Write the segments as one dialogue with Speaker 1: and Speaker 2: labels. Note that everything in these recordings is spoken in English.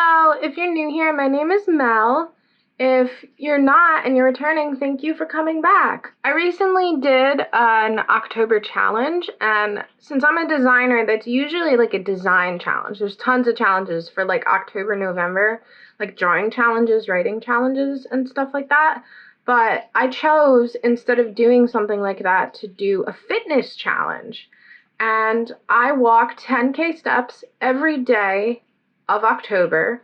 Speaker 1: Hello, if you're new here, my name is Mel. If you're not and you're returning, thank you for coming back. I recently did an October challenge, and since I'm a designer, that's usually like a design challenge. There's tons of challenges for like October, November, like drawing challenges, writing challenges, and stuff like that. But I chose, instead of doing something like that, to do a fitness challenge. And I walk 10K steps every day of October,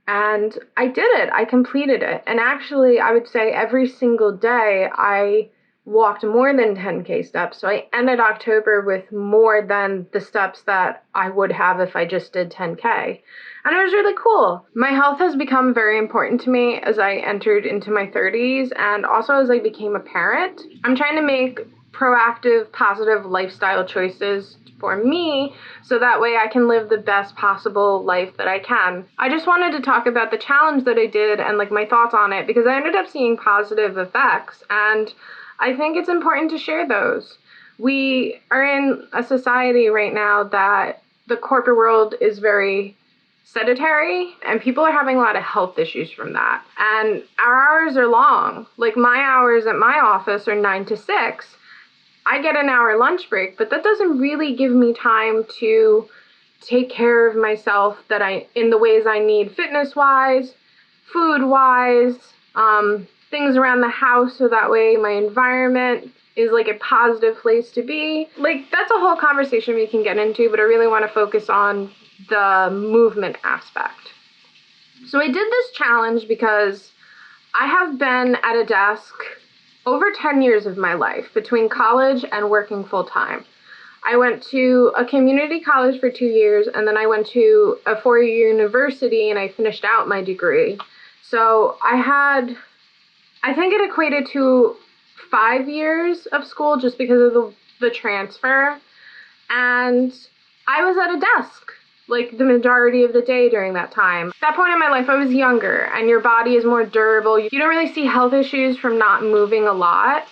Speaker 1: and I did it. I completed it. And actually, I would say every single day I walked more than 10K steps. So I ended October with more than the steps that I would have if I just did 10K. And it was really cool. My health has become very important to me as I entered into my 30s and also as I became a parent. I'm trying to make proactive, positive lifestyle choices for me so that way I can live the best possible life that I can. I just wanted to talk about the challenge that I did and like my thoughts on it because I ended up seeing positive effects, and I think it's important to share those. We are in a society right now that the corporate world is very sedentary and people are having a lot of health issues from that. And our hours are long. Like my hours at my office are 9 to 6. I get an hour lunch break, but that doesn't really give me time to take care of myself in the ways I need, fitness-wise, food-wise, things around the house so that way my environment is like a positive place to be. Like that's a whole conversation we can get into, but I really want to focus on the movement aspect. So I did this challenge because I have been at a desk over 10 years of my life between college and working full-time. I went to a community college for 2 years, and then I went to a 4-year university and I finished out my degree. So I think it equated to 5 years of school just because of the transfer. And I was at a desk like the majority of the day during that time. At that point in my life, I was younger and your body is more durable. You don't really see health issues from not moving a lot.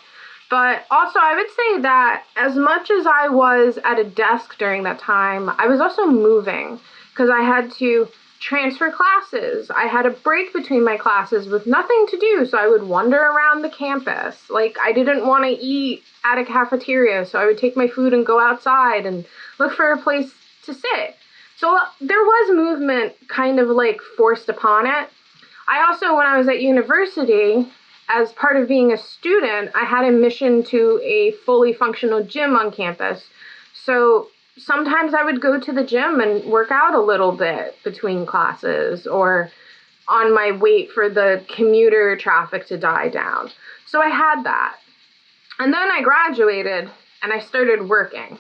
Speaker 1: But also I would say that as much as I was at a desk during that time, I was also moving because I had to transfer classes. I had a break between my classes with nothing to do, so I would wander around the campus. Like I didn't want to eat at a cafeteria, so I would take my food and go outside and look for a place to sit. So there was movement kind of like forced upon it. I also, when I was at university, as part of being a student, I had admission to a fully functional gym on campus. So sometimes I would go to the gym and work out a little bit between classes or on my wait for the commuter traffic to die down. So I had that. And then I graduated and I started working.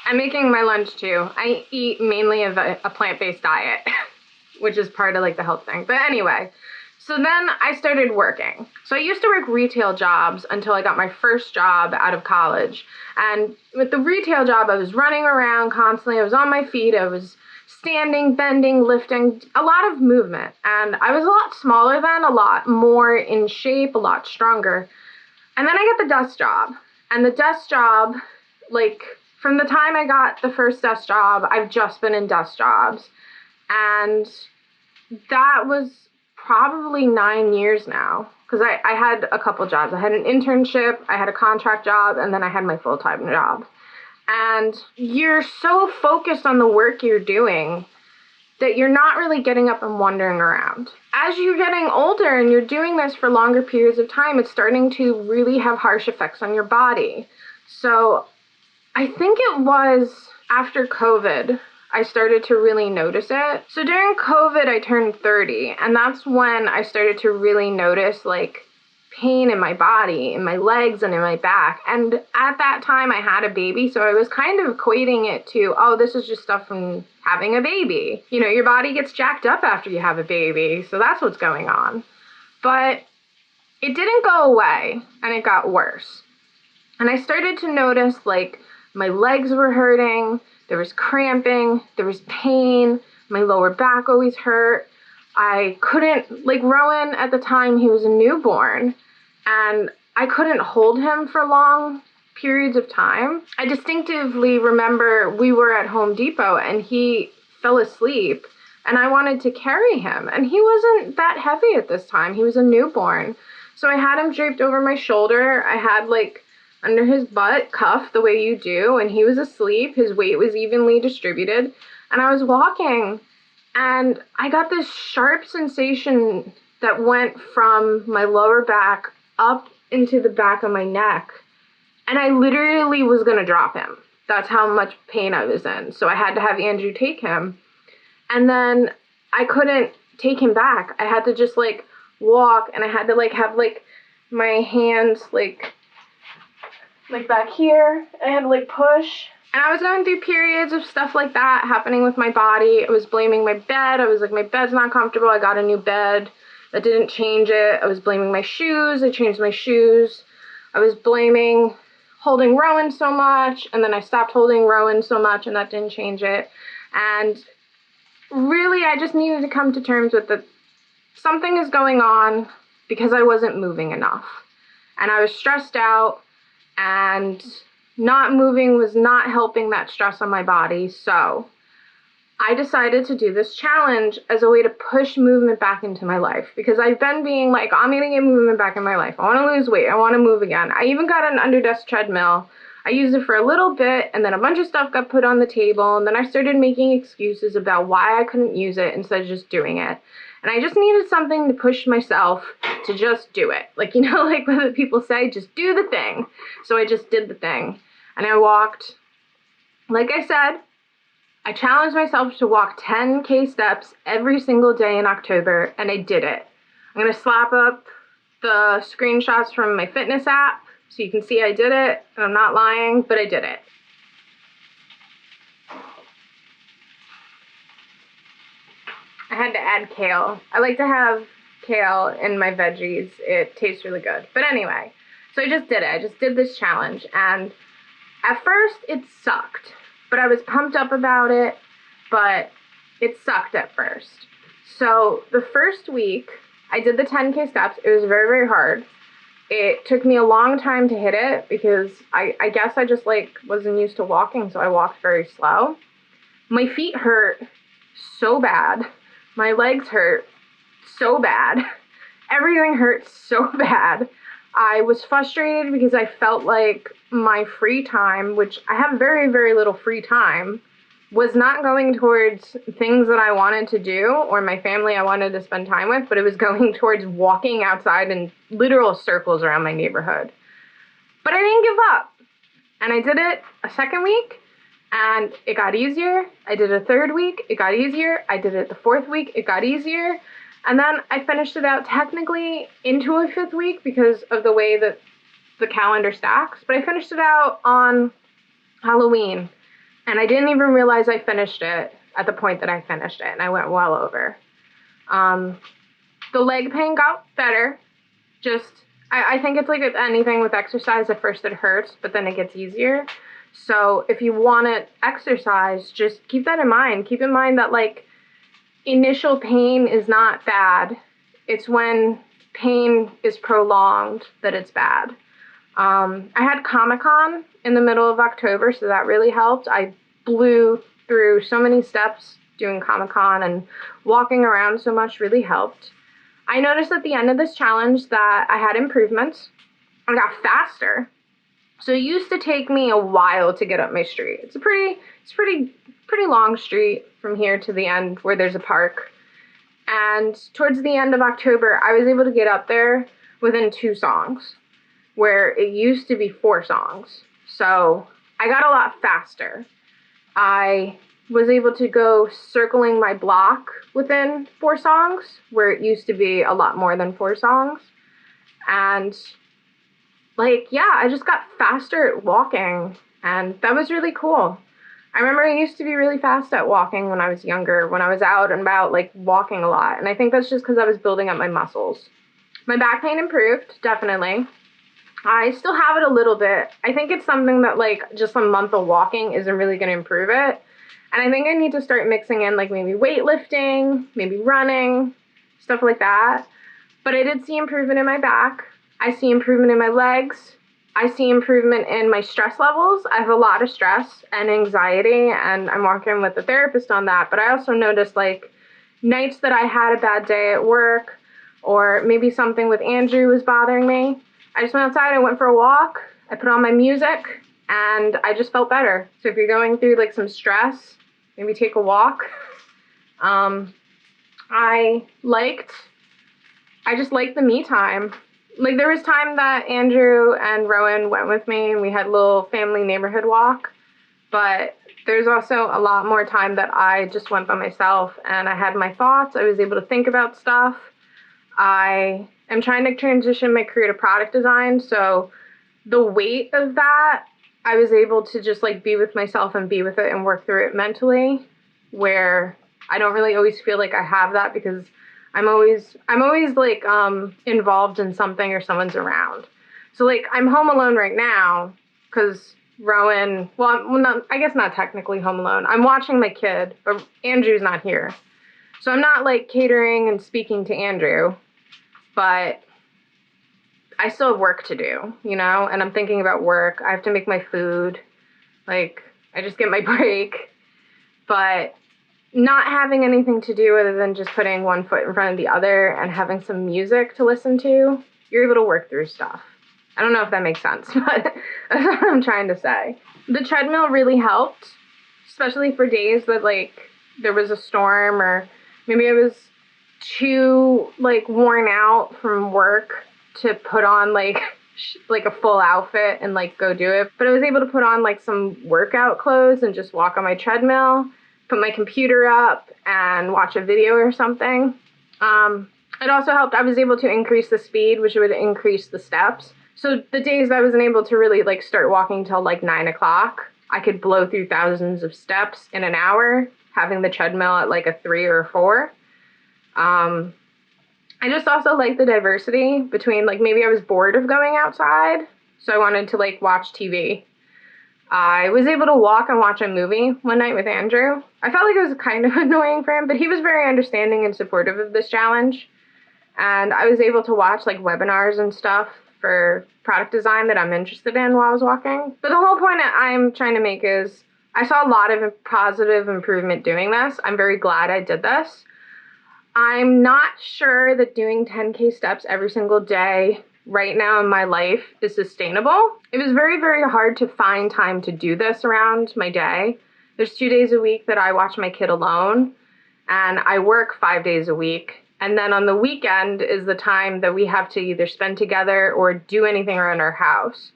Speaker 1: I'm making my lunch too. I eat mainly of a plant-based diet, which is part of like the health thing. But anyway, so then I started working. So I used to work retail jobs until I got my first job out of college. And with the retail job, I was running around constantly. I was on my feet. I was standing, bending, lifting, a lot of movement. And I was a lot smaller then, a lot more in shape, a lot stronger. And then I got the desk job. And the desk job, like, from the time I got the first desk job, I've just been in desk jobs. And that was probably 9 years now. Because I had a couple jobs. I had an internship, I had a contract job, and then I had my full-time job. And you're so focused on the work you're doing that you're not really getting up and wandering around. As you're getting older and you're doing this for longer periods of time, it's starting to really have harsh effects on your body. So I think it was after COVID, I started to really notice it. So during COVID, I turned 30, and that's when I started to really notice like pain in my body, in my legs and in my back. And at that time I had a baby, so I was kind of equating it to, oh, this is just stuff from having a baby. You know, your body gets jacked up after you have a baby, so that's what's going on. But it didn't go away, and it got worse. And I started to notice like my legs were hurting, there was cramping, there was pain, my lower back always hurt. I couldn't, like Rowan at the time, he was a newborn, and I couldn't hold him for long periods of time. I distinctively remember we were at Home Depot and he fell asleep and I wanted to carry him, and he wasn't that heavy at this time. He was a newborn. So I had him draped over my shoulder. I had like under his butt cuffed the way you do, and he was asleep. His weight was evenly distributed, and I was walking and I got this sharp sensation that went from my lower back up into the back of my neck, and I literally was gonna drop him. That's how much pain I was in. So I had to have Andrew take him. And then I couldn't take him back. I had to just like walk, and I had to like have like my hands like back here. I had to like push. And I was going through periods of stuff like that happening with my body. I was blaming my bed. I was like, my bed's not comfortable. I got a new bed that didn't change it. I was blaming my shoes. I changed my shoes. I was blaming holding Rowan so much, and then I stopped holding Rowan so much, and that didn't change it. And really, I just needed to come to terms with that something is going on because I wasn't moving enough. And I was stressed out, and not moving was not helping that stress on my body. So I decided to do this challenge as a way to push movement back into my life, because I've been being like, I'm gonna get movement back in my life. I want to lose weight. I want to move again. I even got an under-desk treadmill. I used it for a little bit, and then a bunch of stuff got put on the table, and then I started making excuses about why I couldn't use it instead of just doing it. And I just needed something to push myself to just do it. Like, you know, like what people say, just do the thing. So I just did the thing. And I walked, like I said, I challenged myself to walk 10K steps every single day in October, and I did it. I'm going to slap up the screenshots from my fitness app so you can see I did it, and I'm not lying, but I did it. I had to add kale. I like to have kale in my veggies. It tastes really good. But anyway, so I just did it. I just did this challenge, and at first it sucked. But I was pumped up about it, but it sucked at first. So the first week, I did the 10K steps. It was very, very hard. It took me a long time to hit it because I guess I just like wasn't used to walking, so I walked very slow. My feet hurt so bad. My legs hurt so bad. Everything hurt so bad. I was frustrated because I felt like my free time, which I have very, very little free time, was not going towards things that I wanted to do or my family I wanted to spend time with, but it was going towards walking outside in literal circles around my neighborhood. But I didn't give up. And I did it a second week, and it got easier. I did it a third week, it got easier. I did it the fourth week, it got easier. And then I finished it out technically into a fifth week because of the way that the calendar stacks. But I finished it out on Halloween. And I didn't even realize I finished it at the point that I finished it. And I went well over. The leg pain got better. I think it's like anything with exercise. At first it hurts, but then it gets easier. So if you want to exercise, just keep that in mind. Keep in mind that like, initial pain is not bad. It's when pain is prolonged that it's bad. I had Comic-Con in the middle of October, so that really helped. I blew through so many steps doing Comic-Con, and walking around so much really helped. I noticed at the end of this challenge that I had improvements. I got faster. So it used to take me a while to get up my street. It's pretty long street from here to the end where there's a park. And towards the end of October, I was able to get up there within 2 songs, where it used to be 4 songs. So I got a lot faster. I was able to go circling my block within 4 songs, where it used to be a lot more than 4 songs. And like, yeah, I just got faster at walking, and that was really cool. I remember I used to be really fast at walking when I was younger, when I was out and about, like, walking a lot. And I think that's just because I was building up my muscles. My back pain improved, definitely. I still have it a little bit. I think it's something that, like, just a month of walking isn't really going to improve it. And I think I need to start mixing in, like, maybe weightlifting, maybe running, stuff like that. But I did see improvement in my back. I see improvement in my legs. I see improvement in my stress levels. I have a lot of stress and anxiety, and I'm working with a therapist on that. But I also noticed like nights that I had a bad day at work, or maybe something with Andrew was bothering me. I just went outside, I went for a walk, I put on my music, and I just felt better. So if you're going through like some stress, maybe take a walk. I just liked the me time. Like there was time that Andrew and Rowan went with me and we had a little family neighborhood walk, but there's also a lot more time that I just went by myself and I had my thoughts. I was able to think about stuff. I am trying to transition my career to product design, so the weight of that, I was able to just like be with myself and be with it and work through it mentally, where I don't really always feel like I have that because I'm always like involved in something or someone's around. So like I'm home alone right now because Rowan, I guess not technically home alone. I'm watching my kid, but Andrew's not here. So I'm not like catering and speaking to Andrew, but I still have work to do, you know, and I'm thinking about work. I have to make my food. Like I just get my break, but not having anything to do other than just putting one foot in front of the other and having some music to listen to, you're able to work through stuff. I don't know if that makes sense, but that's what I'm trying to say. The treadmill really helped, especially for days that like there was a storm or maybe I was too like worn out from work to put on like a full outfit and like go do it. But I was able to put on like some workout clothes and just walk on my treadmill, put my computer up and watch a video or something. It also helped, I was able to increase the speed, which would increase the steps. So the days I wasn't able to really like start walking till like 9 o'clock, I could blow through thousands of steps in an hour, having the treadmill at like a 3 or a 4. I just also like the diversity between like maybe I was bored of going outside, so I wanted to like watch TV. I was able to walk and watch a movie one night with Andrew. I felt like it was kind of annoying for him, but he was very understanding and supportive of this challenge. And I was able to watch like webinars and stuff for product design that I'm interested in while I was walking. But the whole point that I'm trying to make is I saw a lot of positive improvement doing this. I'm very glad I did this. I'm not sure that doing 10K steps every single day right now in my life is sustainable. It was very, very hard to find time to do this around my day. There's 2 days a week that I watch my kid alone, and I work 5 days a week. And then on the weekend is the time that we have to either spend together or do anything around our house.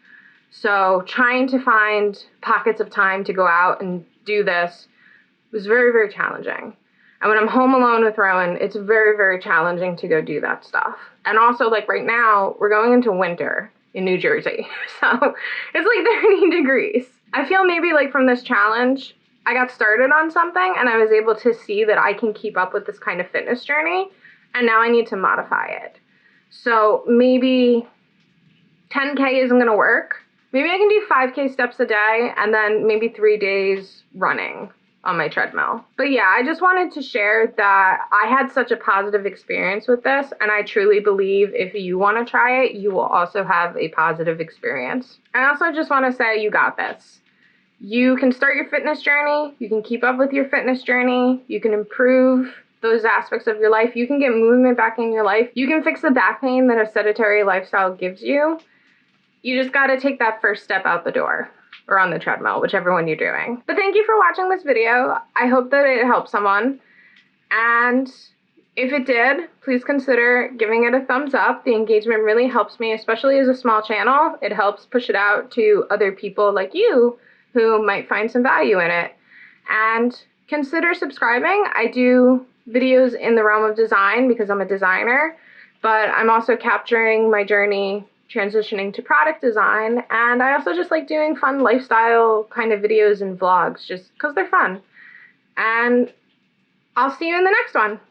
Speaker 1: So trying to find pockets of time to go out and do this was very, very challenging. And when I'm home alone with Rowan, it's very, very challenging to go do that stuff. And also, like right now, we're going into winter in New Jersey. So it's like 30 degrees. I feel maybe like from this challenge, I got started on something and I was able to see that I can keep up with this kind of fitness journey. And now I need to modify it. So maybe 10K isn't going to work. Maybe I can do 5K steps a day and then maybe 3 days running on my treadmill. But yeah, I just wanted to share that I had such a positive experience with this, and I truly believe if you want to try it, you will also have a positive experience. I also just want to say you got this. You can start your fitness journey, you can keep up with your fitness journey, you can improve those aspects of your life, you can get movement back in your life, you can fix the back pain that a sedentary lifestyle gives you. You just got to take that first step out the door. Or on the treadmill, whichever one you're doing. But thank you for watching this video. I hope that it helped someone. And if it did, please consider giving it a thumbs up. The engagement really helps me, especially as a small channel. It helps push it out to other people like you who might find some value in it. And consider subscribing. I do videos in the realm of design because I'm a designer, but I'm also capturing my journey transitioning to product design, and I also just like doing fun lifestyle kind of videos and vlogs just because they're fun. And I'll see you in the next one.